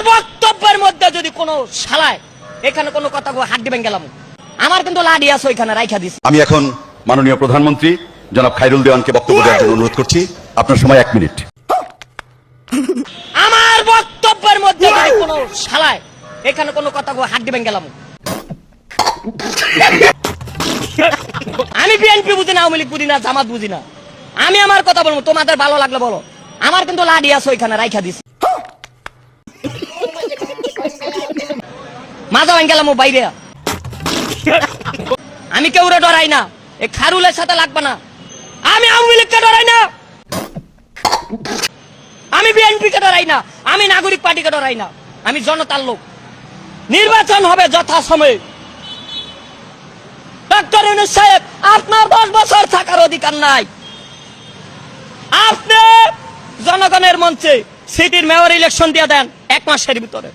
বক্তব্যের মধ্যে যদি কোনো শালায় এখানে কোনো কথা হাত দিবেন গেলাম, আমার কিন্তু লাডি আছে ওইখানে রাইখা দিছি। আমি এখন মাননীয় প্রধানমন্ত্রী জনাব খায়রুল দেওয়ানকে বক্তব্য দেওয়ার জন্য অনুরোধ করছি। আপনার সময় 1 মিনিট। আমার বক্তব্যের মধ্যে যদি কোনো শালায় এখানে কোনো কথা হাত দিবেন গেলাম, আমি বিএনপি বুঝি না, আওয়ামী লীগ বুঝি না, জামাত বুঝি না, আমি আমার কথা বলবো, তোমাদের ভালো লাগলে বলো, আমার কিন্তু লাডি আছে ওইখানে রাইখা দিছি। মাজা ভাঙ গেলাম বাইরে, আমি কেউরে ডরাই না, এই খারুলের সাথে লাগবে না, আমি আওয়ামী লীগকে ডরাই না, আমি বিএনপি কে ডরাই না, আমি নাগরিক পার্টিকে ডরাই না, আমি জনতার লোক। নির্বাচন হবে যথাসময়ে। ডক্টর ইউনূস সাহেব, আপনার 10 বছর থাকার অধিকার নাই। আপনি জনগণের মঞ্চে সিটির মেয়র ইলেকশন দিয়ে দেন 1 মাসের ভিতরে।